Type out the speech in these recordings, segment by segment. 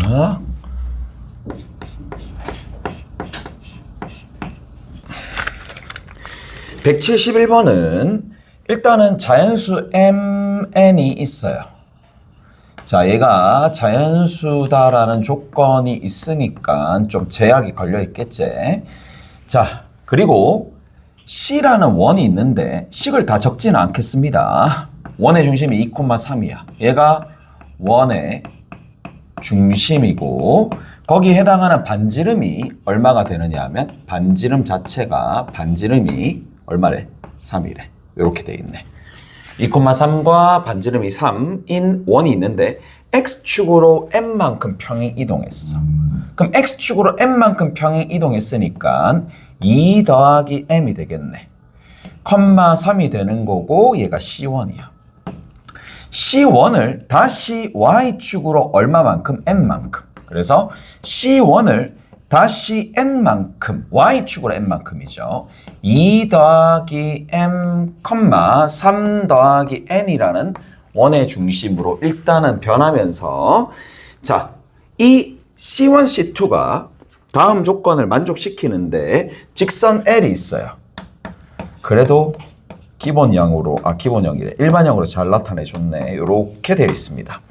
봅시다. (171번은) 일단은 자연수 mn이 있어요. 자, 얘가 자연수다라는 조건이 있으니까 좀 제약이 걸려 있겠지. 자, 그리고 C라는 원이 있는데 식을 다 적지는 않겠습니다. 원의 중심이 2,3이야. 얘가 원의 중심이고 거기에 해당하는 반지름이 얼마가 되느냐 하면 반지름 자체가 반지름이 얼마래? 3이래. 이렇게 돼 있네. 2,3과 반지름이 3인 원이 있는데 x축으로 m만큼 평행 이동했어. 그럼 x축으로 m만큼 평행 이동했으니까 2 더하기 m이 되겠네. 컴마 3이 되는 거고 얘가 C1이야. C1을 다시 y축으로 얼마만큼? n만큼. 그래서 C1을 다시 n만큼, y축으로 n만큼이죠. 2 더하기 m, 3 더하기 n이라는 원의 중심으로 일단은 변하면서 자, 이 C1, C2가 다음 조건을 만족시키는데 직선 L이 있어요. 그래도 기본형으로, 기본형이래. 일반형으로 잘 나타내줬네. 이렇게 되어 있습니다.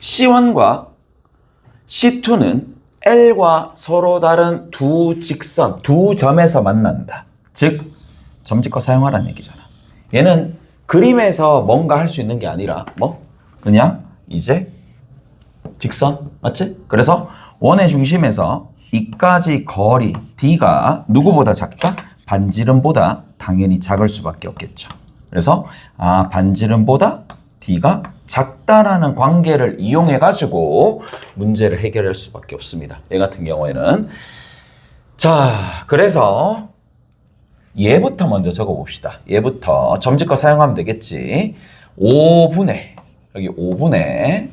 C1과 C2는 L과 서로 다른 두 직선, 두 점에서 만난다. 즉, 점집과 사용하라는 얘기잖아. 얘는 그림에서 뭔가 할 수 있는 게 아니라 뭐? 그냥 이제 직선, 맞지? 그래서 원의 중심에서 이까지 거리 D가 누구보다 작다? 반지름보다 당연히 작을 수밖에 없겠죠. 그래서 반지름보다 D가 작다라는 관계를 이용해 가지고 문제를 해결할 수밖에 없습니다. 얘 같은 경우에는 자, 그래서 얘부터 먼저 적어 봅시다. 얘부터 점집과 사용하면 되겠지. 5분의 여기 5분의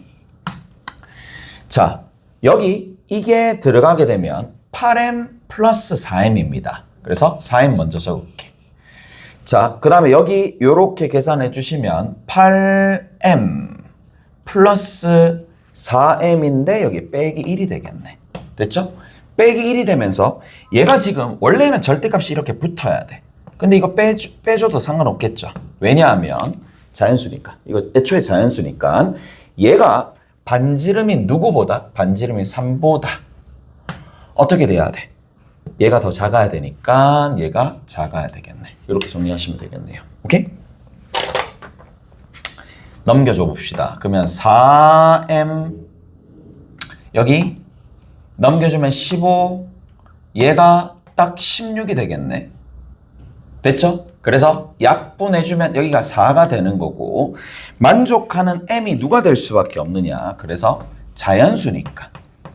자, 여기 이게 들어가게 되면 8m 플러스 4m입니다. 그래서 4m 먼저 적을게. 자, 그 다음에 여기 요렇게 계산해 주시면 8m 플러스 4m인데 여기 빼기 1이 되겠네. 됐죠? 빼기 1이 되면서 얘가 지금 원래는 절대값이 이렇게 붙어야 돼. 근데 이거 빼줘도 상관없겠죠. 왜냐하면 자연수니까. 이거 애초에 자연수니까 얘가 반지름이 누구보다? 반지름이 3보다 어떻게 돼야 돼? 얘가 더 작아야 되니까 얘가 작아야 되겠네. 이렇게 정리하시면 되겠네요. 오케이? 넘겨줘 봅시다. 그러면 4m 여기 넘겨주면 15 얘가 딱 16이 되겠네. 됐죠? 그래서 약분해주면 여기가 4가 되는 거고 만족하는 m이 누가 될 수밖에 없느냐. 그래서 자연수니까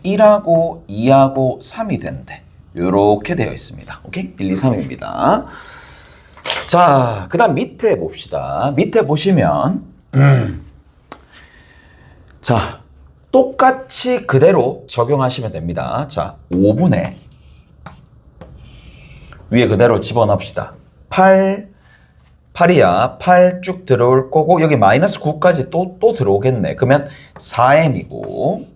1하고 2하고 3이 된대. 이렇게 되어 있습니다. 오케이? 1, 2, 3입니다. 자, 그 다음 밑에 봅시다. 밑에 보시면 자, 똑같이 그대로 적용하시면 됩니다. 자, 5분의 위에 그대로 집어넣읍시다. 8이야. 8 쭉 들어올 거고 여기 마이너스 9까지 또 들어오겠네. 그러면 4m이고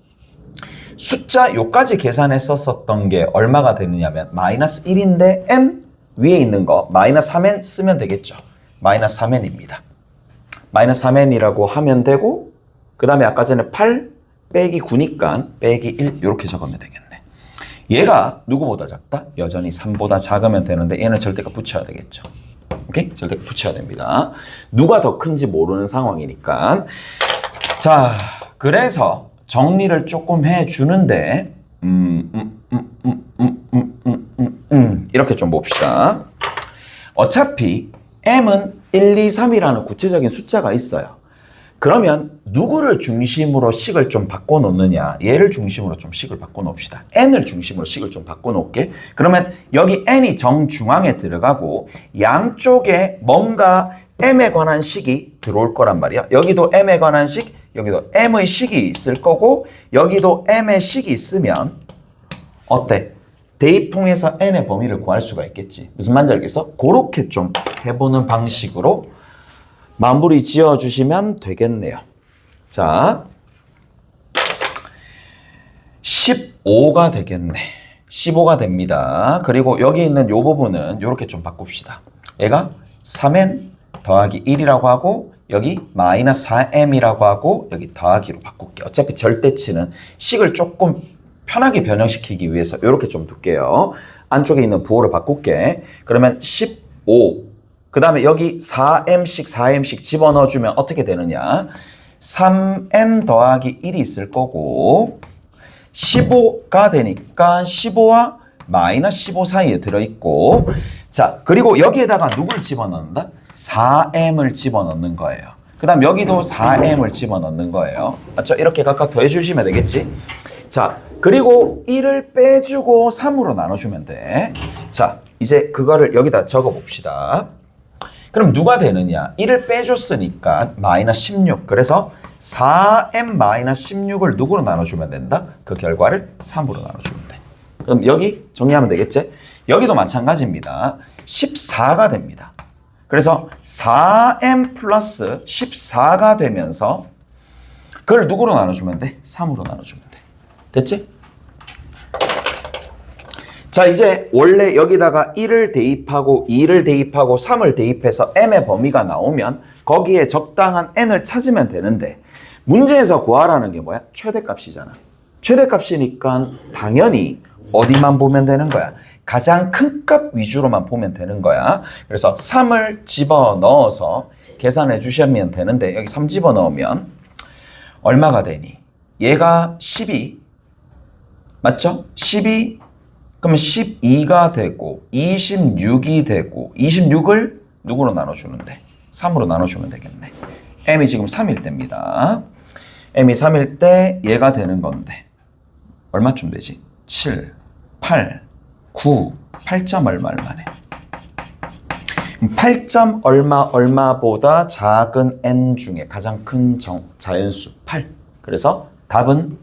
숫자 요까지 계산했었던 게 얼마가 되느냐면 마이너스 1인데 n 위에 있는 거 마이너스 3n 쓰면 되겠죠. 마이너스 3n입니다. 마이너스 3n이라고 하면 되고 그 다음에 아까 전에 8 빼기 9니까 빼기 1 이렇게 적으면 되겠네. 얘가 누구보다 작다? 여전히 3보다 작으면 되는데 얘는 절대값 붙여야 되겠죠. 오케이? 절대값 붙여야 됩니다. 누가 더 큰지 모르는 상황이니까. 자, 그래서 정리를 조금 해주는데 이렇게 좀 봅시다. 어차피 m은 1, 2, 3이라는 구체적인 숫자가 있어요. 그러면 누구를 중심으로 식을 좀 바꿔놓느냐. 얘를 중심으로 좀 식을 바꿔놓읍시다. n을 중심으로 식을 좀 바꿔놓을게. 그러면 여기 n이 정중앙에 들어가고 양쪽에 뭔가 m에 관한 식이 들어올 거란 말이야. 여기도 m에 관한 식, 여기도 m의 식이 있을 거고 여기도 m의 식이 있으면 어때? 대입통해서 n의 범위를 구할 수가 있겠지. 무슨 말인지 알겠어? 그렇게 좀 해보는 방식으로 마무리 지어주시면 되겠네요. 자, 15가 되겠네. 15가 됩니다. 그리고 여기 있는 요 부분은 이렇게 좀 바꿉시다. 얘가 3n 더하기 1이라고 하고 여기 마이너스 4m이라고 하고 여기 더하기로 바꿀게요. 어차피 절대치는 식을 조금 편하게 변형시키기 위해서 이렇게 좀 둘게요. 안쪽에 있는 부호를 바꿀게. 그러면 15. 그 다음에 여기 4m씩 집어넣어주면 어떻게 되느냐. 3n 더하기 1이 있을 거고 15가 되니까 15와 마이너스 15 사이에 들어있고 자 그리고 여기에다가 누굴 집어넣는다? 4m을 집어넣는 거예요. 그 다음 여기도 4m을 집어넣는 거예요. 맞죠? 이렇게 각각 더해주시면 되겠지? 자 그리고 1을 빼주고 3으로 나눠주면 돼. 자 이제 그거를 여기다 적어봅시다. 그럼 누가 되느냐? 1을 빼줬으니까 마이너스 16. 그래서 4m-16을 누구로 나눠주면 된다? 그 결과를 3으로 나눠주면 돼. 그럼 여기 정리하면 되겠지? 여기도 마찬가지입니다. 14가 됩니다. 그래서 4m 플러스 14가 되면서 그걸 누구로 나눠주면 돼? 3으로 나눠주면 돼. 됐지? 자 이제 원래 여기다가 1을 대입하고 2를 대입하고 3을 대입해서 m의 범위가 나오면 거기에 적당한 n을 찾으면 되는데 문제에서 구하라는 게 뭐야? 최대값이잖아. 최대값이니까 당연히 어디만 보면 되는 거야? 가장 큰 값 위주로만 보면 되는 거야. 그래서 3을 집어넣어서 계산해 주시면 되는데 여기 3 집어넣으면 얼마가 되니? 얘가 12 맞죠? 12 그러면 12가 되고 26이 되고 26을 누구로 나눠주는데? 3으로 나눠주면 되겠네. m이 지금 3일 때입니다. m이 3일 때 얘가 되는 건데 얼마쯤 되지? 7, 8, 9, 8점 얼마네. 8점 얼마보다 작은 n 중에 가장 큰 자연수 8. 그래서 답은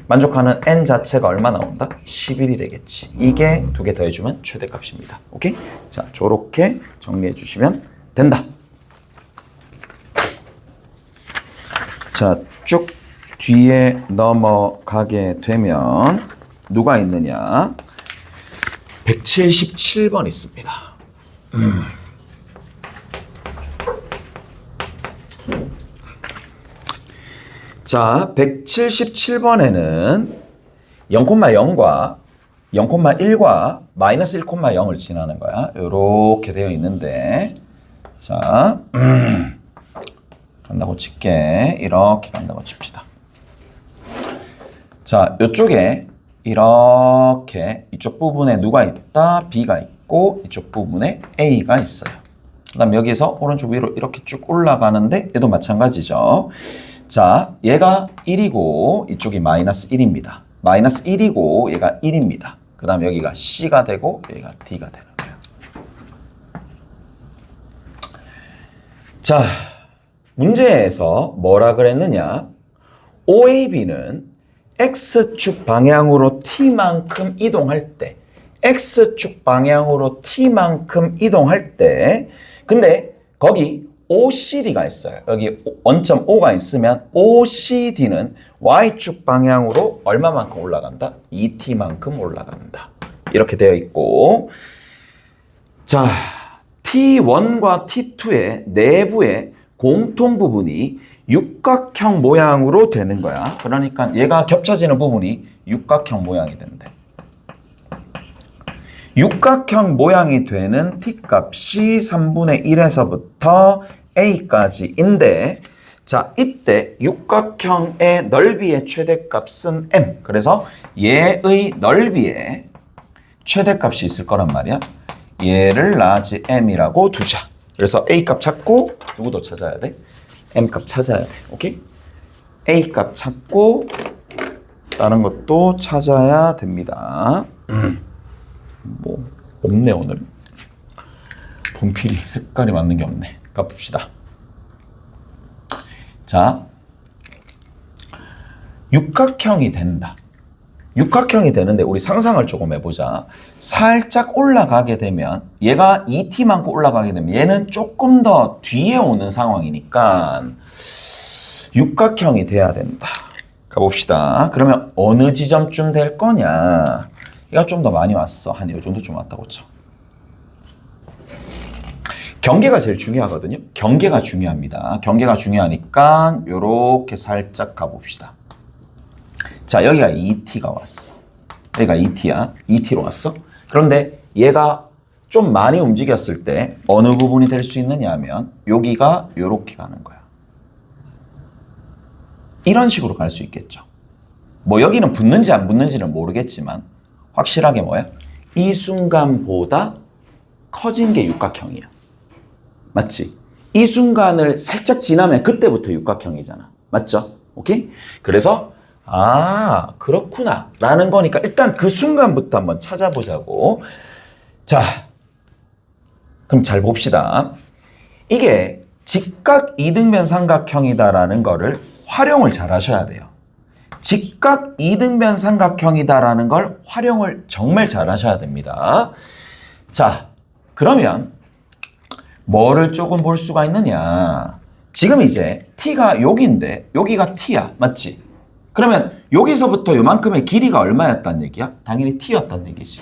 만족하는 n 자체가 얼마 나온다? 11이 되겠지. 이게 두 개 더해주면 최대값입니다. 오케이? 자, 저렇게 정리해 주시면 된다. 자, 쭉 뒤에 넘어가게 되면 누가 있느냐? 177번 있습니다. 자, 177번에는 0,0과 0,1과 마이너스 1,0을 지나는 거야. 이렇게 되어 있는데 자, 간다고 칠게. 이렇게 간다고 칩시다. 자, 이쪽에 이렇게 이쪽 부분에 누가 있다? B가 있고 이쪽 부분에 A가 있어요. 그 다음 여기서 오른쪽 위로 이렇게 쭉 올라가는데 얘도 마찬가지죠. 자, 얘가 1이고 이쪽이 마이너스 1입니다. 마이너스 1이고 얘가 1입니다. 그 다음 여기가 C가 되고 여기가 D가 되는 거예요. 자, 문제에서 뭐라 그랬느냐? OAB는 X축 방향으로 T만큼 이동할 때 X축 방향으로 T만큼 이동할 때 근데 거기 OCD가 있어요. 여기 원점 O가 있으면 OCD는 Y축 방향으로 얼마만큼 올라간다? 2T만큼 올라간다. 이렇게 되어 있고 자, T1과 T2의 내부의 공통 부분이 육각형 모양으로 되는 거야. 그러니까 얘가 겹쳐지는 부분이 육각형 모양이 된대. 육각형 모양이 되는 T값이 3분의 1에서부터 A까지인데 자, 이때 육각형의 넓이의 최대값은 M. 그래서 얘의 넓이의 최대값이 있을 거란 말이야. 얘를 라지 M이라고 두자. 그래서 A값 찾고 누구도 찾아야 돼? M값 찾아야 돼. 오케이? A값 찾고 다른 것도 찾아야 됩니다. 뭐 없네 오늘. 분필이 색깔이 맞는 게 없네. 봅시다. 자, 육각형이 된다. 육각형이 되는데 우리 상상을 조금 해보자. 살짝 올라가게 되면 얘가 2t만큼 올라가게 되면 얘는 조금 더 뒤에 오는 상황이니까 육각형이 돼야 된다. 가봅시다. 그러면 어느 지점쯤 될 거냐? 얘가 좀 더 많이 왔어. 한 이 정도쯤 왔다고 쳐. 경계가 제일 중요하거든요. 경계가 중요합니다. 경계가 중요하니까 요렇게 살짝 가봅시다. 자, 여기가 2t가 왔어. 여기가 2t야. 2t로 왔어. 그런데 얘가 좀 많이 움직였을 때 어느 부분이 될 수 있느냐 하면 여기가 요렇게 가는 거야. 이런 식으로 갈 수 있겠죠. 뭐 여기는 붙는지 안 붙는지는 모르겠지만 확실하게 뭐야? 이 순간보다 커진 게 육각형이야. 맞지? 이 순간을 살짝 지나면 그때부터 육각형이잖아. 맞죠? 오케이? 그래서 아, 그렇구나 라는 거니까 일단 그 순간부터 한번 찾아보자고. 자, 그럼 잘 봅시다. 이게 직각 이등변 삼각형이다라는 거를 활용을 잘 하셔야 돼요. 직각 이등변 삼각형이다라는 걸 활용을 정말 잘 하셔야 됩니다. 자, 그러면 뭐를 조금 볼 수가 있느냐. 지금 이제 t가 여기인데 여기가 t야. 맞지? 그러면 여기서부터 요만큼의 길이가 얼마였단 얘기야? 당연히 t였단 얘기지.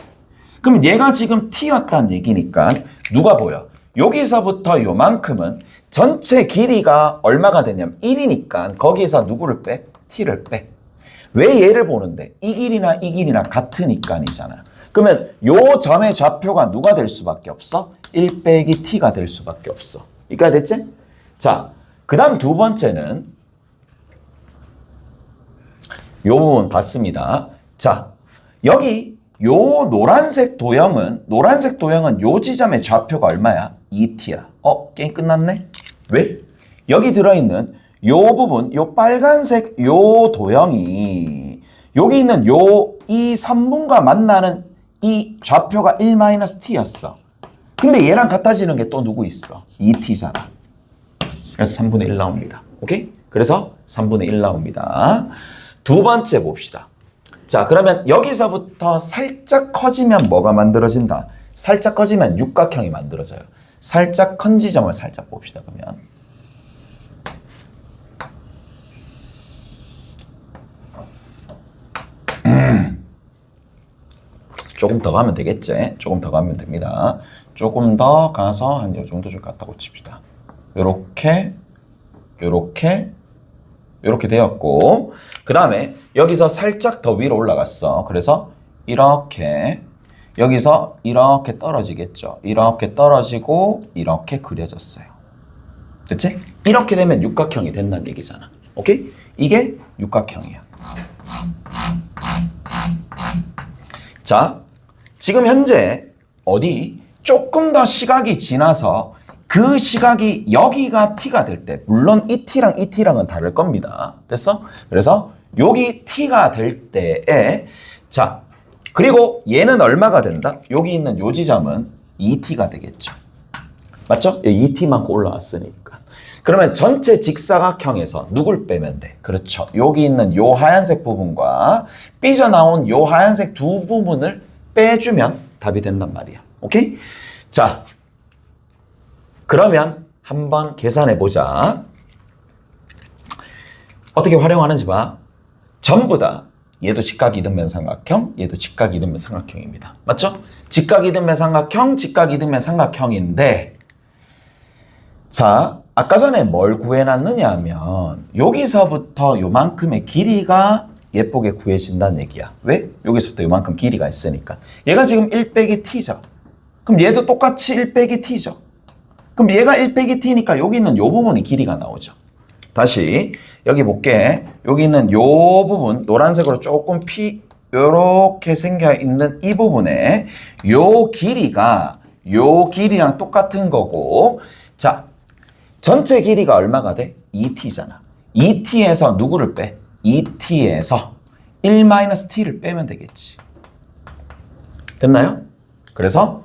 그럼 얘가 지금 t였단 얘기니까 누가 보여? 여기서부터 요만큼은 전체 길이가 얼마가 되냐면 1이니까 거기서 누구를 빼? t를 빼. 왜 얘를 보는데? 이 길이나 같으니까이잖아. 그러면 요 점의 좌표가 누가 될 수밖에 없어? 1 빼기 t가 될 수밖에 없어. 이까 됐지? 자, 그 다음 두 번째는 요 부분 봤습니다. 자, 여기 요 노란색 도형은 요 지점의 좌표가 얼마야? 2t야. 게임 끝났네? 왜? 여기 들어있는 요 부분, 요 빨간색 요 도형이 여기 있는 이 선분과 만나는 이 좌표가 1-t였어. 근데 얘랑 같아지는 게 또 누구 있어? 2t잖아. 그래서 3분의 1 나옵니다. 오케이? 그래서 3분의 1 나옵니다. 두 번째 봅시다. 자, 그러면 여기서부터 살짝 커지면 뭐가 만들어진다? 살짝 커지면 육각형이 만들어져요. 살짝 큰 지점을 살짝 봅시다. 그러면 조금 더 가면 되겠지? 조금 더 가면 됩니다. 조금 더 가서 한 요 정도 좀 갔다고 칩시다. 요렇게 되었고, 그 다음에 여기서 살짝 더 위로 올라갔어. 그래서 이렇게 여기서 이렇게 떨어지겠죠. 이렇게 떨어지고 이렇게 그려졌어요. 그치? 이렇게 되면 육각형이 된다는 얘기잖아. 오케이? 이게 육각형이야. 자, 지금 현재 어디 조금 더 시각이 지나서 그 시각이 여기가 t가 될 때, 물론 이 t랑 이 t랑은 다를 겁니다. 됐어? 그래서 여기 t가 될 때에, 자, 그리고 얘는 얼마가 된다? 여기 있는 요 지점은 2t가 되겠죠. 맞죠? 2t만큼 올라왔으니까. 그러면 전체 직사각형에서 누굴 빼면 돼? 그렇죠. 여기 있는 요 하얀색 부분과 삐져나온 요 하얀색 두 부분을 빼주면 답이 된단 말이야. 오케이? 자, 그러면 한번 계산해 보자. 어떻게 활용하는지 봐. 전부 다 얘도 직각 이등변 삼각형, 얘도 직각 이등변 삼각형입니다. 맞죠? 직각 이등변 삼각형, 직각 이등변 삼각형인데, 자, 아까 전에 뭘 구해놨느냐 하면 여기서부터 요만큼의 길이가 예쁘게 구해진다는 얘기야. 왜? 여기서부터 요만큼 길이가 있으니까. 얘가 지금 1 빼기 t죠. 그럼 얘도 똑같이 1 빼기 t죠. 그럼 얘가 1 빼기 t니까 여기 있는 요 부분이 길이가 나오죠. 다시 여기 볼게. 여기 있는 요 부분 노란색으로 조금 요렇게 생겨 있는 이 부분에 요 길이랑 똑같은 거고, 자, 전체 길이가 얼마가 돼? 2t잖아. 2t에서 누구를 빼? 2t에서 1-t를 빼면 되겠지. 됐나요? 그래서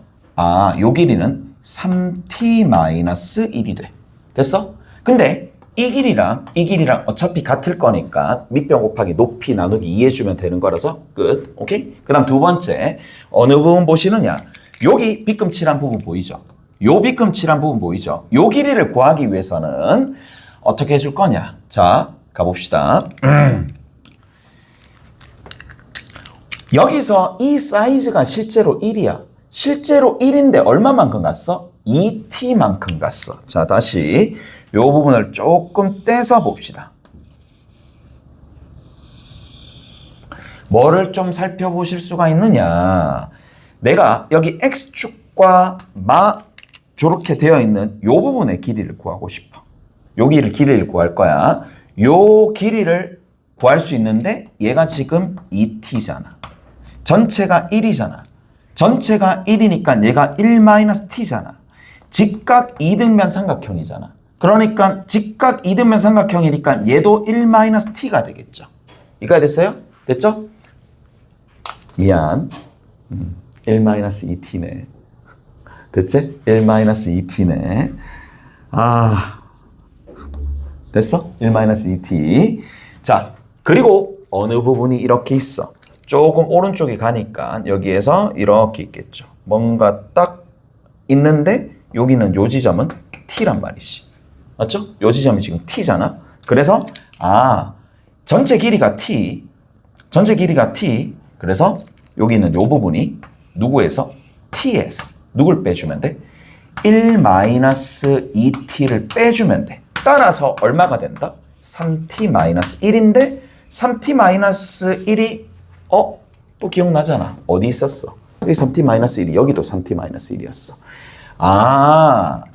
요 길이는 3t-1이 돼. 됐어? 근데 이 길이랑 어차피 같을 거니까 밑변 곱하기 높이 나누기 2 해주면 되는 거라서 끝. 오케이? 그 다음 두 번째, 어느 부분 보시느냐? 여기 빗금칠한 부분 보이죠? 요 빗금칠한 부분 보이죠? 요 길이를 구하기 위해서는 어떻게 해줄 거냐? 자, 가봅시다. 여기서 이 사이즈가 실제로 1이야. 실제로 1인데 얼마만큼 갔어? 2t만큼 갔어. 자, 다시 이 부분을 조금 떼서 봅시다. 뭐를 좀 살펴보실 수가 있느냐. 내가 여기 x축과 저렇게 되어 있는 이 부분의 길이를 구하고 싶어. 여기를 길이를 구할 거야. 요 길이를 구할 수 있는데 얘가 지금 2t잖아. 전체가 1이잖아. 전체가 1이니까 얘가 1-t잖아. 직각 이등변 삼각형이잖아. 그러니까 직각 이등변 삼각형이니까 얘도 1-t가 되겠죠. 이거 됐어요? 됐죠? 미안. 1-2t네. 됐지? 1-2t네. 됐어? 1-2t. 자, 그리고 어느 부분이 이렇게 있어. 조금 오른쪽에 가니까 여기에서 이렇게 있겠죠. 뭔가 딱 있는데 여기는 요 지점은 t란 말이지. 맞죠? 요 지점이 지금 t잖아. 그래서 전체 길이가 t. 전체 길이가 t. 그래서 여기 있는 요 부분이 누구에서? t에서. 누굴 빼주면 돼? 1-2t를 빼주면 돼. 따라서 얼마가 된다? 3t-1인데 3t-1이 또 기억나잖아. 어디 있었어? 여기 3t-1이 여기도 3t-1이었어.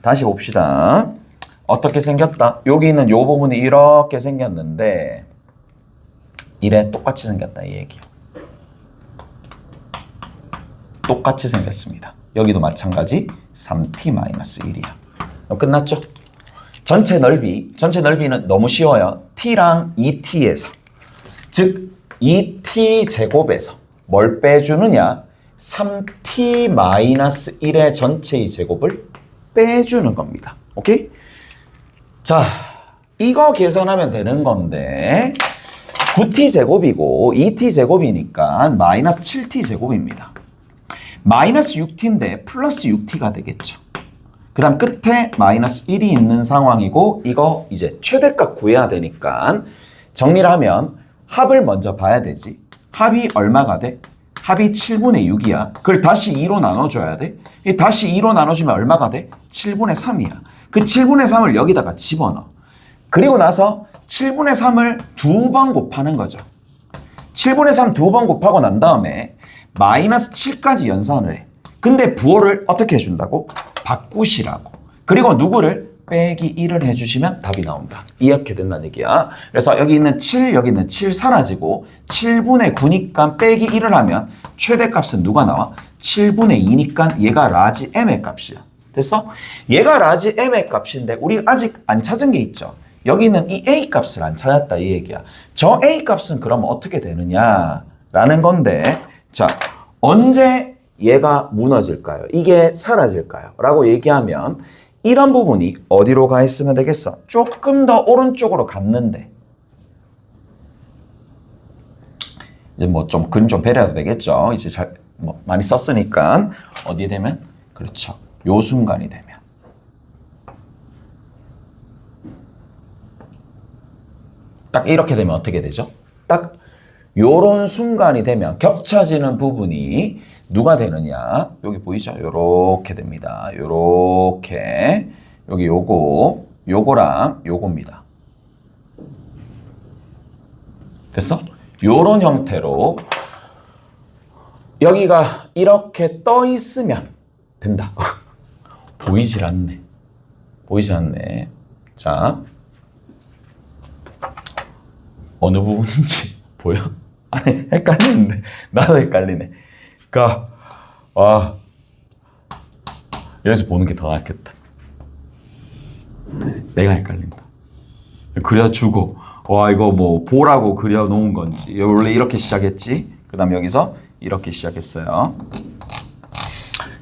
다시 봅시다. 어떻게 생겼다? 여기 있는 요 부분이 이렇게 생겼는데 이래 똑같이 생겼다 이 얘기야. 똑같이 생겼습니다. 여기도 마찬가지 3t-1이야. 끝났죠? 전체 넓이는 너무 쉬워요. t랑 2t에서 즉 2t 제곱에서 뭘 빼주느냐? 3t-1의 전체의 제곱을 빼주는 겁니다. 오케이? 자, 이거 계산하면 되는 건데 9t 제곱이고 2t 제곱이니까 마이너스 7t 제곱입니다. 마이너스 6t인데 플러스 6t가 되겠죠. 그 다음 끝에 마이너스 1이 있는 상황이고 이거 이제 최대값 구해야 되니까 정리를 하면 합을 먼저 봐야 되지. 합이 얼마가 돼? 합이 7분의 6이야. 그걸 다시 2로 나눠줘야 돼. 다시 2로 나눠주면 얼마가 돼? 7분의 3이야. 그 7분의 3을 여기다가 집어넣어. 그리고 나서 7분의 3을 2번 곱하는 거죠. 7분의 3 2번 곱하고 난 다음에 마이너스 7까지 연산을 해. 근데 부호를 어떻게 해준다고? 바꾸시라고. 그리고 누구를? 빼기 1을 해주시면 답이 나온다. 이렇게 된다는 얘기야. 그래서 여기 있는 7, 여기 있는 7 사라지고 7분의 9니까 빼기 1을 하면 최대값은 누가 나와? 7분의 2니까 얘가 라지 m의 값이야. 됐어? 얘가 라지 m의 값인데 우리 아직 안 찾은 게 있죠. 여기 있는 이 a 값을 안 찾았다 이 얘기야. 저 a 값은 그러면 어떻게 되느냐 라는 건데 자, 언제 얘가 무너질까요? 이게 사라질까요? 라고 얘기하면 이런 부분이 어디로 가 있으면 되겠어? 조금 더 오른쪽으로 갔는데 이제 뭐 좀 그림 좀 배려도 되겠죠. 이제 많이 썼으니까 어디에 되면 그렇죠. 요 순간이 되면 딱 이렇게 되면 어떻게 되죠? 딱 요런 순간이 되면 겹쳐지는 부분이 누가 되느냐? 여기 보이죠? 요렇게 됩니다. 요렇게. 여기 요거랑 요겁니다. 됐어? 요런 형태로 여기가 이렇게 떠 있으면 된다. 보이질 않네. 자. 어느 부분인지 보여? 아니, 헷갈리는데. 나도 헷갈리네. 여기서 보는 게 더 낫겠다. 내가 헷갈린다. 그려주고, 이거 뭐 보라고 그려놓은 건지. 원래 이렇게 시작했지. 그 다음 여기서 이렇게 시작했어요.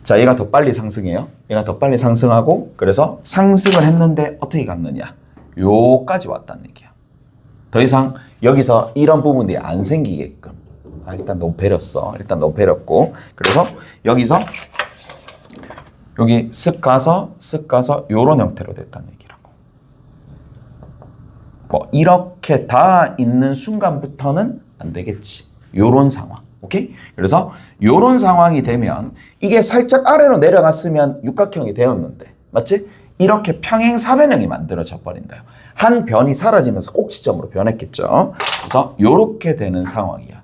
자, 얘가 더 빨리 상승해요. 얘가 더 빨리 상승하고, 그래서 상승을 했는데 어떻게 갔느냐. 요까지 왔다는 얘기야. 더 이상 여기서 이런 부분들이 안 생기게끔. 일단 너무 배렸어. 배렸고. 그래서 여기서 여기 쓱 가서 요런 형태로 됐다는 얘기라고. 뭐 이렇게 다 있는 순간부터는 안 되겠지. 요런 상황. 오케이? 그래서 이런 상황이 되면 이게 살짝 아래로 내려갔으면 육각형이 되었는데 맞지? 이렇게 평행사변형이 만들어져 버린다. 한 변이 사라지면서 꼭지점으로 변했겠죠. 그래서 이렇게 되는 상황이야.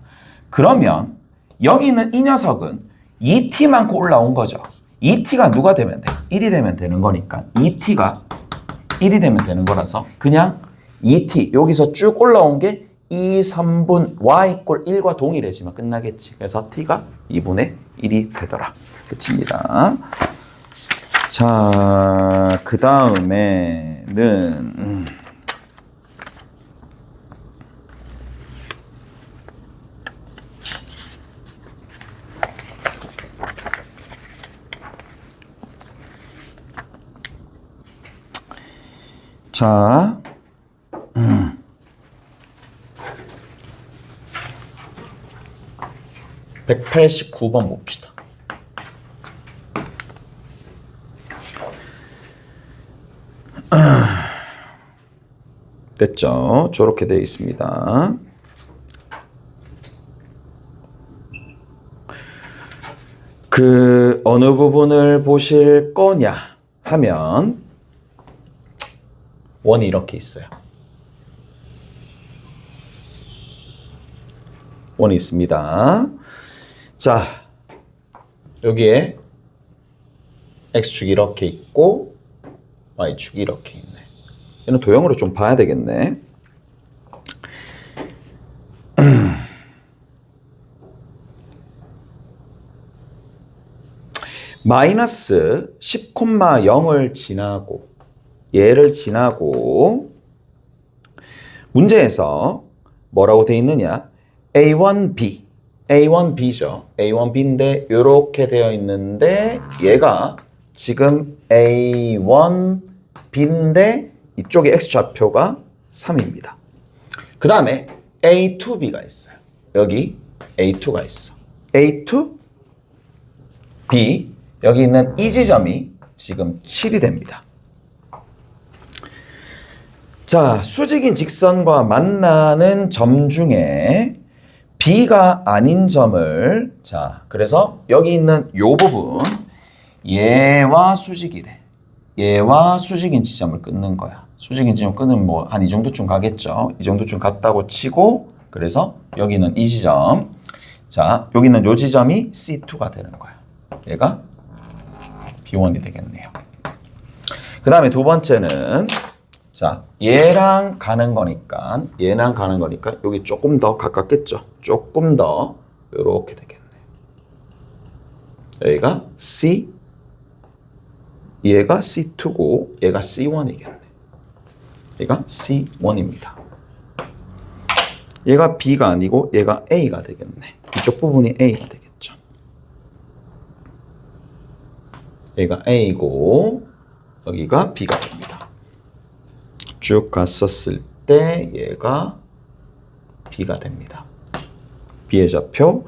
그러면 여기 있는 이 녀석은 2t만큼 올라온 거죠. 2t가 누가 되면 돼? 1이 되면 되는 거니까 2t가 1이 되면 되는 거라서 그냥 2t 여기서 쭉 올라온 게 2, 3분 y 꼴 1과 동일해지면 끝나겠지. 그래서 t가 2분의 1이 되더라. 끝입니다. 자, 그 다음에는 자, 189번 봅시다. 됐죠? 저렇게 되어 있습니다. 그 어느 부분을 보실 거냐 하면 원이 이렇게 있어요. 원이 있습니다. 자, 여기에 x축이 이렇게 있고 y축이 이렇게 있네. 얘는 도형으로 좀 봐야 되겠네. 마이너스 10,0을 지나고 얘를 지나고 문제에서 뭐라고 돼 있느냐? A1B, A1B죠. A1B인데 이렇게 되어 있는데 얘가 지금 A1B인데 이쪽에 X좌표가 3입니다. 그 다음에 A2B가 있어요. 여기 A2가 있어. A2, B, 여기 있는 이 지점이 지금 7이 됩니다. 자, 수직인 직선과 만나는 점 중에 B가 아닌 점을, 자, 그래서 여기 있는 요 부분, 얘와 수직이래. 얘와 수직인 지점을 끊는 거야. 수직인 지점 끊으면 뭐 한 이 정도쯤 가겠죠. 이 정도쯤 갔다고 치고, 그래서 여기는 이 지점, 자, 여기는 요 지점이 C2가 되는 거야. 얘가 B1이 되겠네요. 그 다음에 두 번째는, 자, 얘랑 가는 거니까 여기 조금 더 가깝겠죠. 조금 더 이렇게 되겠네. 여기가 C, 얘가 C2고 얘가 C1이겠네. 얘가 C1입니다. 얘가 B가 아니고 얘가 A가 되겠네. 이쪽 부분이 A가 되겠죠. 얘가 A고 여기가 B가 됩니다. 쭉 갔었을 때 얘가 B가 됩니다. B의 좌표.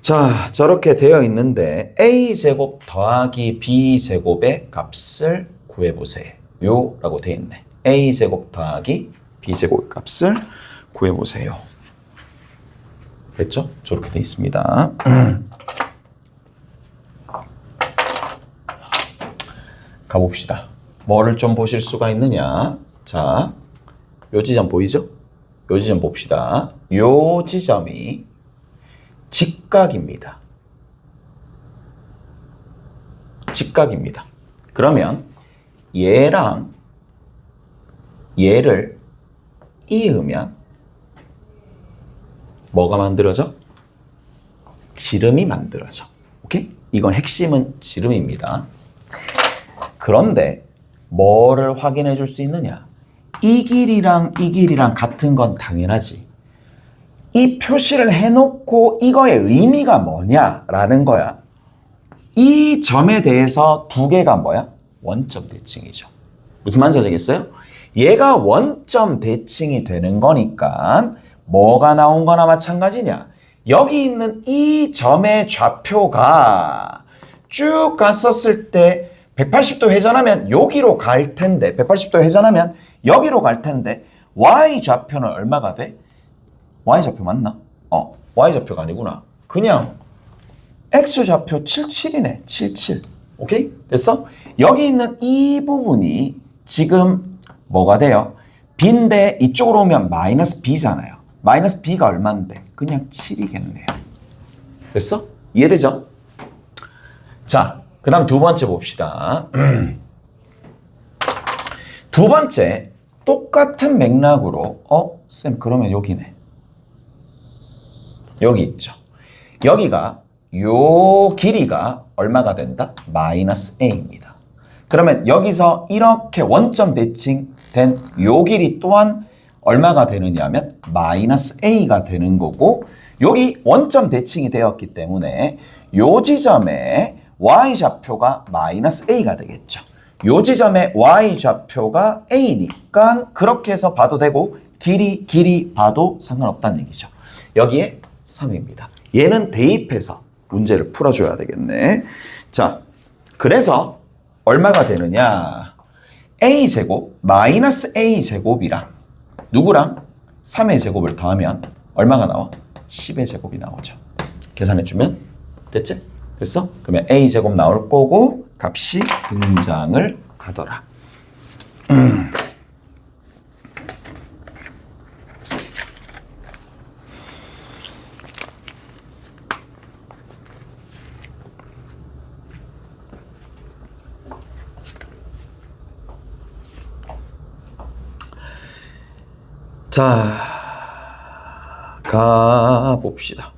자, 저렇게 되어 있는데 A제곱 더하기 B제곱의 값을 구해보세요. 라고 되어 있네. A제곱 더하기 B제곱의 값을 구해보세요. 됐죠? 저렇게 되어 있습니다. 가봅시다. 뭐를 좀 보실 수가 있느냐? 자, 요 지점 보이죠? 요 지점 봅시다. 요 지점이 직각입니다. 직각입니다. 그러면 얘랑 얘를 이으면 뭐가 만들어져? 지름이 만들어져. 오케이? 이건 핵심은 지름입니다. 그런데 뭐를 확인해 줄 수 있느냐? 이 길이랑 이 길이랑 같은 건 당연하지. 이 표시를 해놓고 이거의 의미가 뭐냐라는 거야. 이 점에 대해서 두 개가 뭐야? 원점 대칭이죠. 무슨 말인지 아시겠어요? 얘가 원점 대칭이 되는 거니까 뭐가 나온 거나 마찬가지냐? 여기 있는 이 점의 좌표가 쭉 갔었을 때 180도 회전하면 여기로 갈 텐데 180도 회전하면 여기로 갈 텐데 y 좌표는 얼마가 돼? y 좌표 맞나? y 좌표가 아니구나. 그냥 X좌표 77이네. 77. 오케이? 됐어? 여기 있는 이 부분이 지금 뭐가 돼요? B인데 이쪽으로 오면 마이너스 B잖아요. 마이너스 B가 얼마인데? 그냥 7이겠네요. 됐어? 이해되죠? 자, 그 다음 두 번째 봅시다. 두 번째, 똑같은 맥락으로 쌤 그러면 여기네. 여기 있죠. 여기가 요 길이가 얼마가 된다? 마이너스 A입니다. 그러면 여기서 이렇게 원점 대칭된 요 길이 또한 얼마가 되느냐면 마이너스 A가 되는 거고 여기 원점 대칭이 되었기 때문에 요 지점에 Y좌표가 마이너스 A가 되겠죠. 요 지점에 Y좌표가 A니까 그렇게 해서 봐도 되고 길이 봐도 상관없다는 얘기죠. 여기에 3입니다. 얘는 대입해서 문제를 풀어줘야 되겠네. 자, 그래서 얼마가 되느냐. A제곱 마이너스 A제곱이랑 누구랑 3의 제곱을 더하면 얼마가 나와? 10의 제곱이 나오죠. 계산해주면 됐지? 됐어? 그러면 A제곱 나올 거고 값이 등장을 하더라. 자, 가봅시다.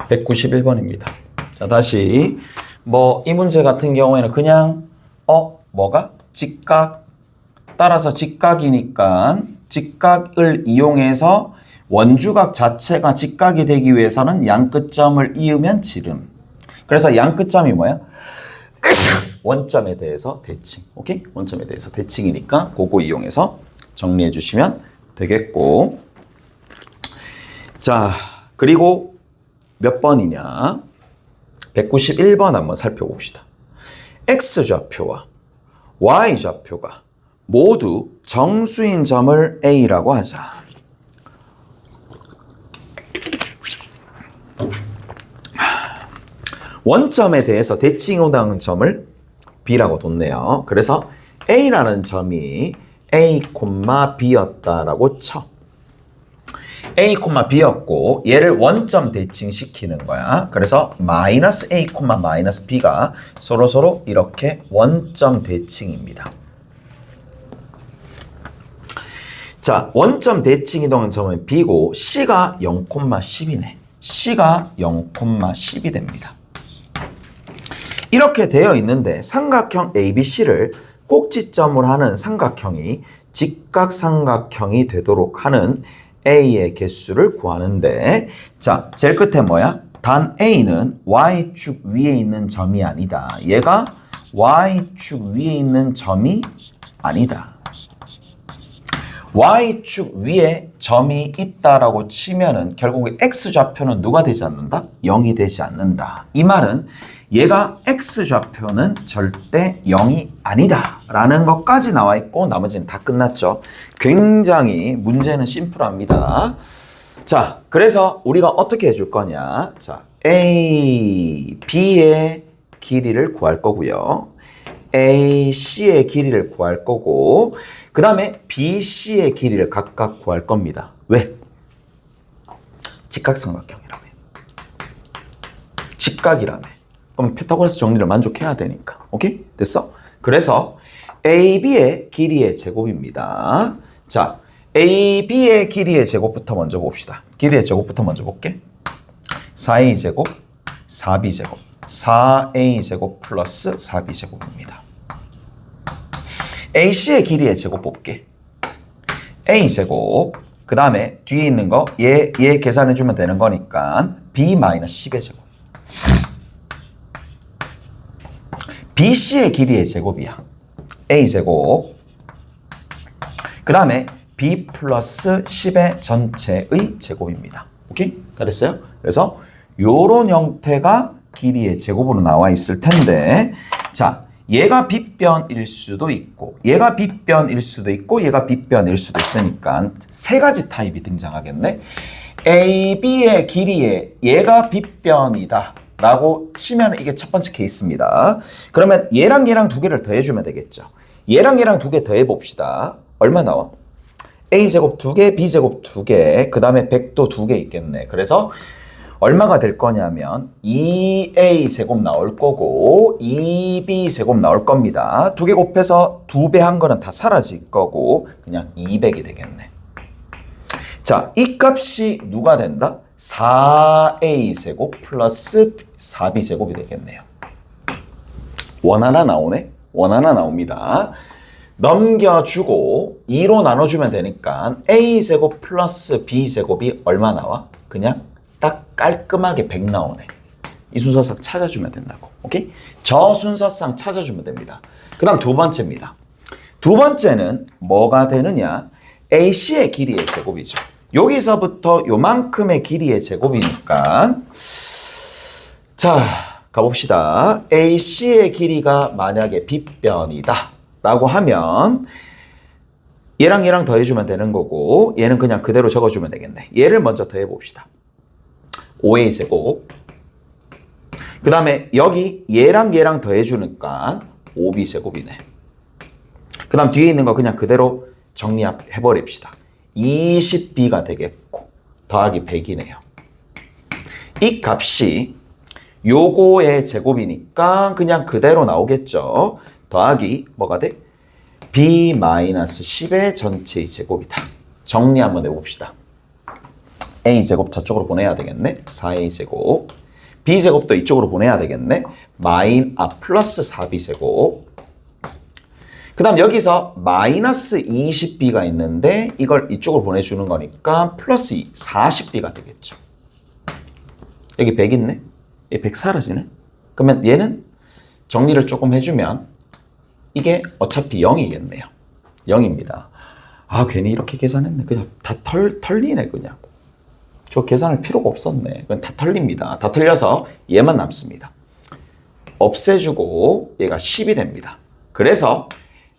191번입니다. 자, 다시 이 문제 같은 경우에는 그냥 뭐가? 직각 따라서 직각이니까 직각을 이용해서 원주각 자체가 직각이 되기 위해서는 양끝점을 이으면 지름. 그래서 양끝점이 뭐야? 원점에 대해서 대칭. 오케이? 원점에 대해서 대칭이니까 그거 이용해서 정리해 주시면 되겠고. 자, 그리고 몇 번이냐? 191번 한번 살펴봅시다. X좌표와 Y좌표가 모두 정수인 점을 A라고 하자. 원점에 대해서 대칭하는 점을 B라고 뒀네요. 그래서 A라는 점이 A, B였다라고 쳐. A, B였고 얘를 원점 대칭시키는 거야. 그래서 마이너스 A, 마이너스 B가 서로서로 이렇게 원점 대칭입니다. 자, 원점 대칭이 되는 점은 B고 C가 0,10이네. C가 0,10이 됩니다. 이렇게 되어 있는데 삼각형 ABC를 꼭지점으로 하는 삼각형이 직각삼각형이 되도록 하는 A의 개수를 구하는데, 자, 제일 끝에 뭐야? 단 A는 Y축 위에 있는 점이 아니다. 얘가 Y축 위에 있는 점이 아니다. Y축 위에 점이 있다라고 치면은 결국 X좌표는 누가 되지 않는다? 0이 되지 않는다. 이 말은 얘가 X좌표는 절대 0이 아니다 라는 것까지 나와 있고 나머지는 다 끝났죠. 굉장히 문제는 심플합니다. 자, 그래서 우리가 어떻게 해줄 거냐. 자, A, B의 길이를 구할 거고요. A, C의 길이를 구할 거고 그 다음에 B, C의 길이를 각각 구할 겁니다. 왜? 직각삼각형이라며. 직각이라며. 그럼 피타고라스 정리를 만족해야 되니까. 오케이? 됐어? 그래서 AB의 길이의 제곱입니다. 자, AB의 길이의 제곱부터 먼저 봅시다. 길이의 제곱부터 먼저 볼게. 4A 제곱, 4B 제곱, 4A 제곱 플러스 4B 제곱입니다. AC의 길이의 제곱 볼게. A 제곱, 그 다음에 뒤에 있는 거 얘 계산해주면 되는 거니까 B-10의 제곱. BC의 길이의 제곱이야. A 제곱, 그 다음에 B 플러스 10의 전체의 제곱입니다. 오케이? 그랬어요? 그래서 요런 형태가 길이의 제곱으로 나와 있을 텐데, 자, 얘가 빗변일 수도 있고 얘가 빗변일 수도 있고 얘가 빗변일 수도 있으니까 세 가지 타입이 등장하겠네. A, B의 길이에 얘가 빗변이다 라고 치면 이게 첫 번째 케이스입니다. 그러면 얘랑 얘랑 두 개를 더해주면 되겠죠. 얘랑 얘랑 두 개 더해봅시다. 얼마 나와? A제곱 두 개, B제곱 두 개, 그 다음에 100도 두 개 있겠네. 그래서 얼마가 될 거냐면 2a제곱 나올 거고 2b제곱 나올 겁니다. 두 개 곱해서 두 배 한 거는 다 사라질 거고 그냥 200이 되겠네. 자, 이 값이 누가 된다? 4a제곱 플러스 4b제곱이 되겠네요. 원 하나 나오네? 원 하나 나옵니다. 넘겨주고 2로 나눠주면 되니까 a제곱 플러스 b제곱이 얼마 나와? 그냥 딱 깔끔하게 100 나오네. 이 순서상 찾아주면 된다고. 오케이? 저 순서상 찾아주면 됩니다. 그 다음 두 번째입니다. 두 번째는 뭐가 되느냐? AC의 길이의 제곱이죠. 여기서부터 요만큼의 길이의 제곱이니까 자, 가봅시다. AC의 길이가 만약에 빗변이다 라고 하면 얘랑 얘랑 더해주면 되는 거고 얘는 그냥 그대로 적어주면 되겠네. 얘를 먼저 더해봅시다. 5a 제곱. 그 다음에 여기 얘랑 얘랑 더해주니까 5b 제곱이네. 그 다음 뒤에 있는 거 그냥 그대로 정리해버립시다. 20b가 되겠고 더하기 100이네요. 이 값이 요거의 제곱이니까 그냥 그대로 나오겠죠. 더하기 뭐가 돼? b-10의 전체의 제곱이다. 정리 한번 해봅시다. a제곱 저쪽으로 보내야 되겠네. 4a제곱. b제곱도 이쪽으로 보내야 되겠네. 플러스 4b제곱. 그 다음 여기서 마이너스 20b가 있는데 이걸 이쪽으로 보내주는 거니까 플러스 40b가 되겠죠. 여기 100 있네. 얘 100 사라지네. 그러면 얘는 정리를 조금 해주면 이게 어차피 0이겠네요. 0입니다. 아, 괜히 이렇게 계산했네. 그냥 다 털리네, 그냥. 저 계산할 필요가 없었네. 그건 다 털립니다. 다 털려서 얘만 남습니다. 없애주고 얘가 10이 됩니다. 그래서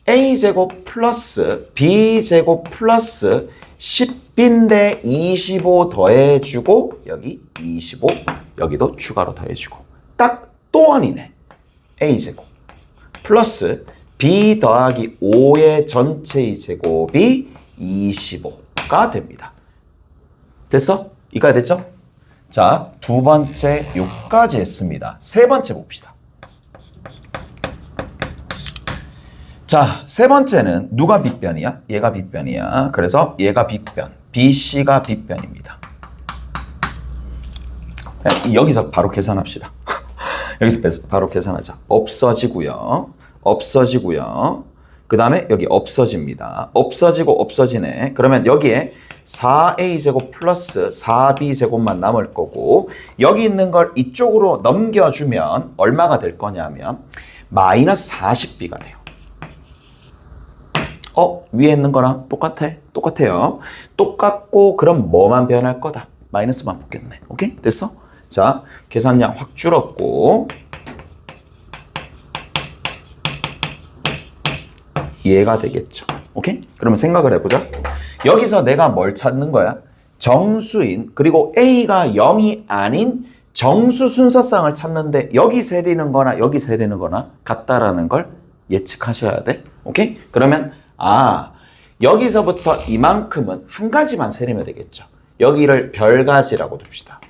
a제곱 플러스 b제곱 플러스 10b인데 25 더해주고 여기 25 여기도 추가로 더해주고 딱 또 원이네. a제곱 플러스 b 더하기 5의 전체의 제곱이 25가 됩니다. 됐어? 이까지 됐죠? 자, 두 번째 요까지 했습니다. 세 번째 봅시다. 자, 세 번째는 누가 빗변이야? 얘가 빗변이야. 그래서 얘가 빗변, BC가 빗변입니다. 여기서 바로 계산합시다. 여기서 바로 계산하자. 없어지고요. 없어지고요. 그 다음에 여기 없어집니다. 없어지고 없어지네. 그러면 여기에 4a제곱 플러스 4b제곱만 남을 거고 여기 있는 걸 이쪽으로 넘겨주면 얼마가 될 거냐면 마이너스 40b가 돼요. 위에 있는 거랑 똑같아? 똑같아요. 똑같고 그럼 뭐만 변할 거다? 마이너스만 붙겠네. 오케이? 됐어? 자, 계산량 확 줄었고 얘가 되겠죠. 오케이? 그러면 생각을 해보자. 여기서 내가 뭘 찾는 거야? 정수인 그리고 A가 0이 아닌 정수 순서상을 찾는데 여기 세리는 거나 여기 세리는 거나 같다라는 걸 예측하셔야 돼. 오케이? 그러면 여기서부터 이만큼은 한 가지만 세리면 되겠죠. 여기를 별가지라고 둡시다.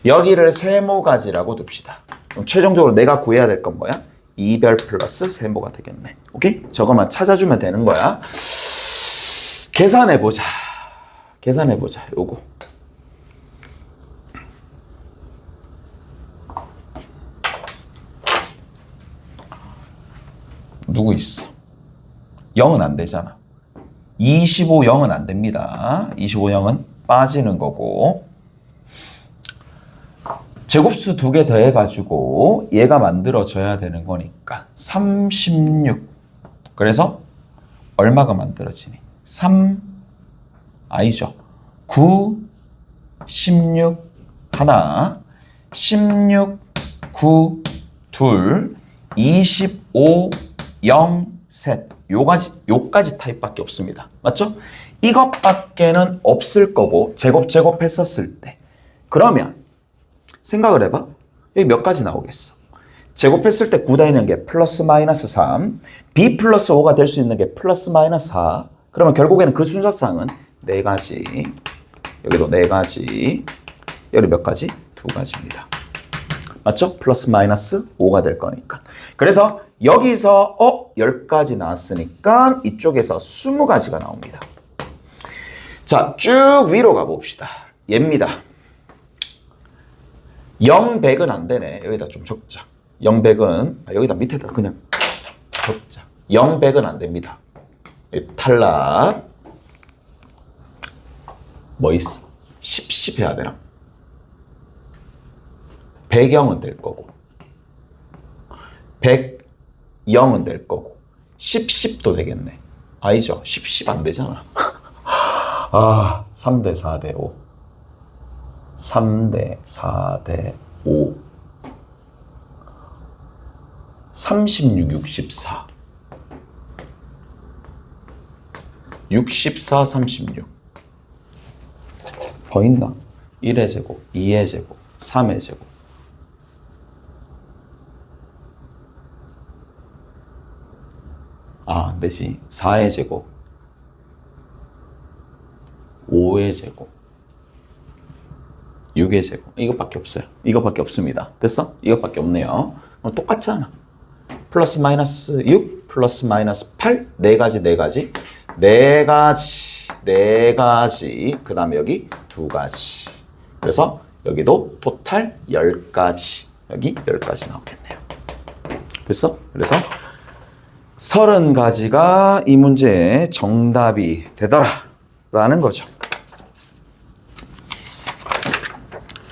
여기를 세모가지라고 둡시다. 그럼 최종적으로 내가 구해야 될 건 뭐야? 2별 플러스 세모가 되겠네. 오케이? 저것만 찾아주면 되는 거야. 계산해보자. 계산해보자. 요거. 누구 있어? 0은 안 되잖아. 25, 0은 안 됩니다. 25, 0은 빠지는 거고. 제곱수 두 개 더해가지고 얘가 만들어져야 되는 거니까 36. 그래서 얼마가 만들어지니? 3, 아니죠. 9, 16, 하나, 16, 9, 둘, 25, 0, 셋. 요까지 타입밖에 없습니다. 맞죠? 이것밖에는 없을 거고 제곱 했었을 때. 그러면 생각을 해봐. 여기 몇 가지 나오겠어? 제곱했을 때 9 다니는 게 플러스 마이너스 3, b 플러스 5가 될 수 있는 게 플러스 마이너스 4. 그러면 결국에는 그 순서상은 4가지. 여기도 4가지. 여기 몇 가지? 2가지입니다. 맞죠? 플러스 마이너스 5가 될 거니까. 그래서 여기서 10가지 나왔으니까 이쪽에서 20가지가 나옵니다. 자, 쭉 위로 가봅시다. 얘입니다. 0, 100은 안 되네. 여기다 좀 적자. 0, 100은 여기다 밑에다 그냥 적자. 0, 100은 안 됩니다. 탈락. 뭐 있어? 10 해야 되나? 100영은 될 거고 100영은 될 거고 10도 되겠네. 아니죠. 10 안 되잖아. 3대 4대 5 3대 4대 5 36, 64 64, 36 더 있나? 1의 제곱, 2의 제곱, 3의 제곱 안 되지. 4의 제곱 5의 제곱 6의 제곱 이것밖에 없어요. 이것밖에 없습니다. 됐어? 이것밖에 없네요. 똑같잖아. 플러스 마이너스 6 플러스 마이너스 8 4가지 4가지 그 다음에 여기 2가지. 그래서 여기도 토탈 10가지. 여기 10가지 나오겠네요. 됐어? 그래서 30가지가 이 문제의 정답이 되더라 라는 거죠.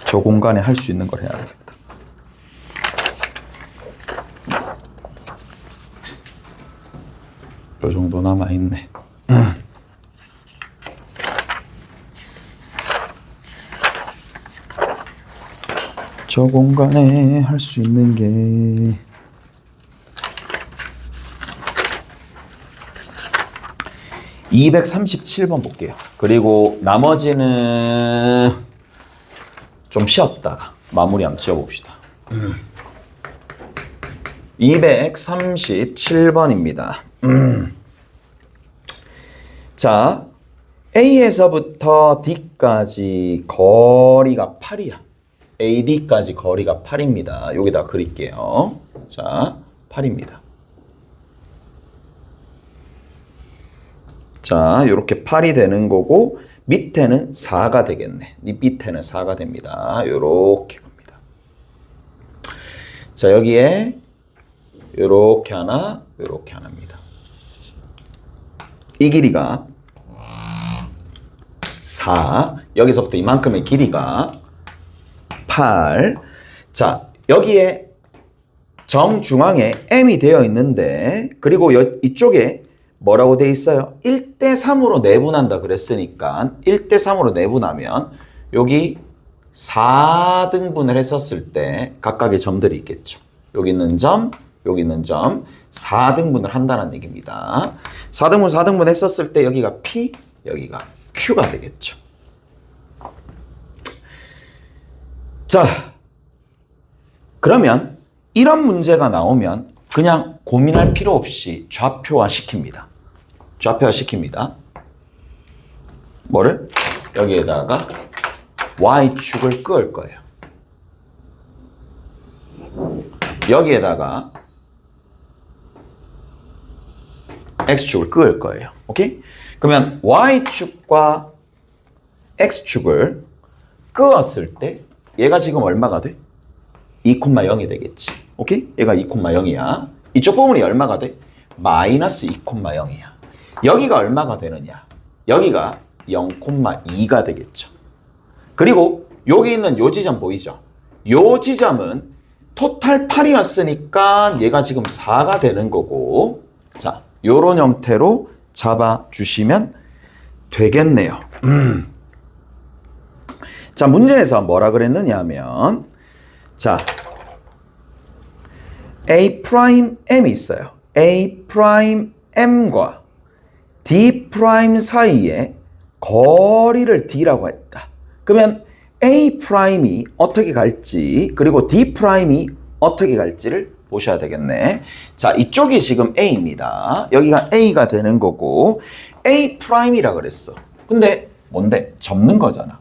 저 공간에 할 수 있는 걸 해야 되겠다. 요 정도 남아있네. 저 공간에 할 수 있는 게 237번 볼게요. 그리고 나머지는 좀 쉬었다가 마무리 한번 지어봅시다. 237번입니다. 자, A에서부터 D까지 거리가 8이야. AD까지 거리가 8입니다. 여기다 그릴게요. 자, 8입니다. 자, 이렇게 8이 되는 거고 밑에는 4가 되겠네. 밑에는 4가 됩니다. 이렇게 갑니다. 자, 여기에 이렇게 하나, 이렇게 하나입니다. 이 길이가 4. 여기서부터 이만큼의 길이가 8. 자, 여기에 정중앙에 M이 되어 있는데 그리고 이쪽에 뭐라고 돼 있어요? 1대3으로 내분한다 그랬으니까 1대3으로 내분하면 여기 4등분을 했었을 때 각각의 점들이 있겠죠. 여기 있는 점, 여기 있는 점 4등분을 한다는 얘기입니다. 4등분 했었을 때 여기가 P, 여기가 Q가 되겠죠. 자, 그러면 이런 문제가 나오면 그냥 고민할 필요 없이 좌표화 시킵니다. 좌표화 시킵니다. 뭐를? 여기에다가 Y축을 그을 거예요. 여기에다가 X축을 그을 거예요. 오케이? 그러면 Y축과 X축을 그었을 때 얘가 지금 얼마가 돼? 2,0이 되겠지. 오케이? 얘가 2,0이야. 이쪽 부분이 얼마가 돼? 마이너스 2,0이야. 여기가 얼마가 되느냐? 여기가 0,2가 되겠죠. 그리고 여기 있는 요 지점 보이죠? 요 지점은 토탈 8이었으니까 얘가 지금 4가 되는 거고, 자, 요런 형태로 잡아주시면 되겠네요. 자, 문제에서 뭐라 그랬느냐 하면, 자, A 프라임 M이 있어요. A 프라임 M과 D 프라임 사이에 거리를 D라고 했다. 그러면 A 프라임이 어떻게 갈지 그리고 D 프라임이 어떻게 갈지를 보셔야 되겠네. 자, 이쪽이 지금 A입니다. 여기가 A가 되는 거고 A 프라임이라 그랬어. 근데 뭔데? 접는 거잖아.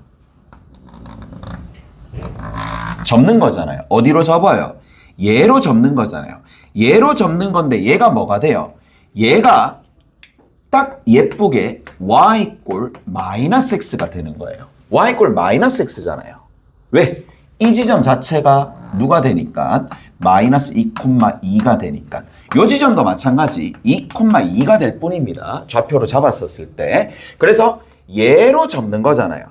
접는 거잖아요. 어디로 접어요? 얘로 접는 거잖아요. 얘로 접는 건데 얘가 뭐가 돼요? 얘가 딱 예쁘게 y 꼴 마이너스 x가 되는 거예요. y 꼴 마이너스 x잖아요. 왜? 이 지점 자체가 누가 되니까 마이너스 2,2가 되니까 이 지점도 마찬가지 2,2가 될 뿐입니다. 좌표로 잡았었을 때. 그래서 얘로 접는 거잖아요.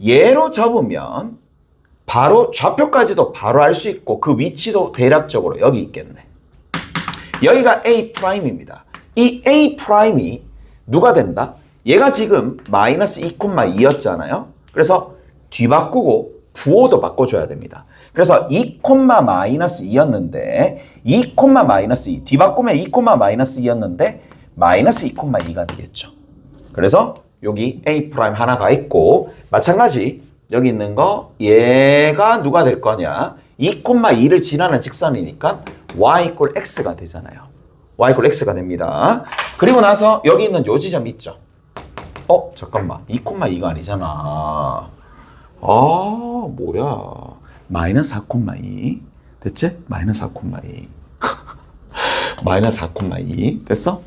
얘로 접으면 바로 좌표까지도 바로 알 수 있고 그 위치도 대략적으로 여기 있겠네. 여기가 A 프라임입니다. 이 A 프라임이 누가 된다? 얘가 지금 마이너스 2,2였잖아요. 그래서 뒤바꾸고 부호도 바꿔줘야 됩니다. 그래서 2, 마이너스 2였는데 2, 마이너스 2 뒤바꾸면 2, 마이너스 2였는데 마이너스 2,2가 되겠죠. 그래서 여기 A 프라임 하나가 있고 마찬가지 여기 있는 거 얘가 누가 될 거냐 2,2를 지나는 직선이니까 y 이퀄 x가 되잖아요. y 이퀄 x가 됩니다. 그리고 나서 여기 있는 요 지점 있죠. 잠깐만 2,2가 아니잖아. 뭐야 마이너스 4,2 됐지? 마이너스 4,2 마이너스 4,2 됐어?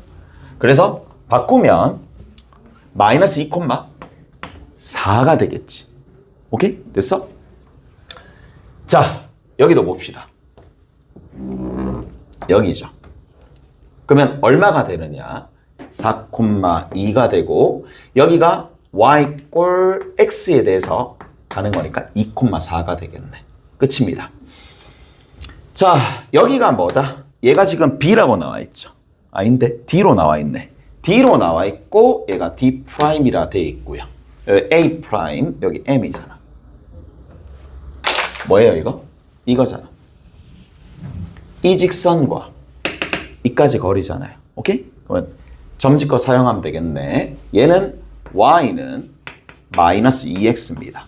그래서 바꾸면 마이너스 2,4가 되겠지. 오케이? 됐어? 자, 여기도 봅시다. 여기죠. 그러면 얼마가 되느냐? 4,2가 되고 여기가 y 꼴 x에 대해서 가는 거니까 2,4가 되겠네. 끝입니다. 자, 여기가 뭐다? 얘가 지금 B라고 나와 있죠. 아닌데 D로 나와 있네. D로 나와 있고 얘가 D 프라임이라 돼 있고요. 여기 A 프라임, 여기 M이잖아. 뭐예요 이거? 이거잖아. 이 직선과 이까지 거리잖아요. 오케이? 그러면 점집거 사용하면 되겠네. 얘는 Y는 마이너스 2x입니다.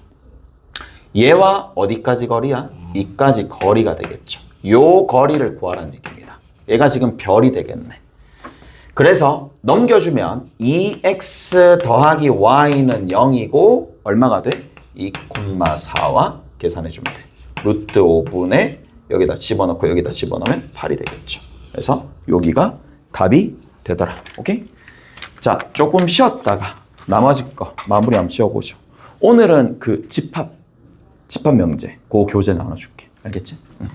얘와 어디까지 거리야? 이까지 거리가 되겠죠. 요 거리를 구하라는 얘기입니다. 얘가 지금 별이 되겠네. 그래서 넘겨주면 2x 더하기 y는 0이고 얼마가 돼? 2,4와 계산해주면 돼. 루트 5분의 여기다 집어넣고 여기다 집어넣으면 8이 되겠죠. 그래서 여기가 답이 되더라. 오케이? 자, 조금 쉬었다가 나머지 거 마무리 한번 지어보죠. 오늘은 그 집합 명제, 그 교재 나눠줄게. 알겠지? 응.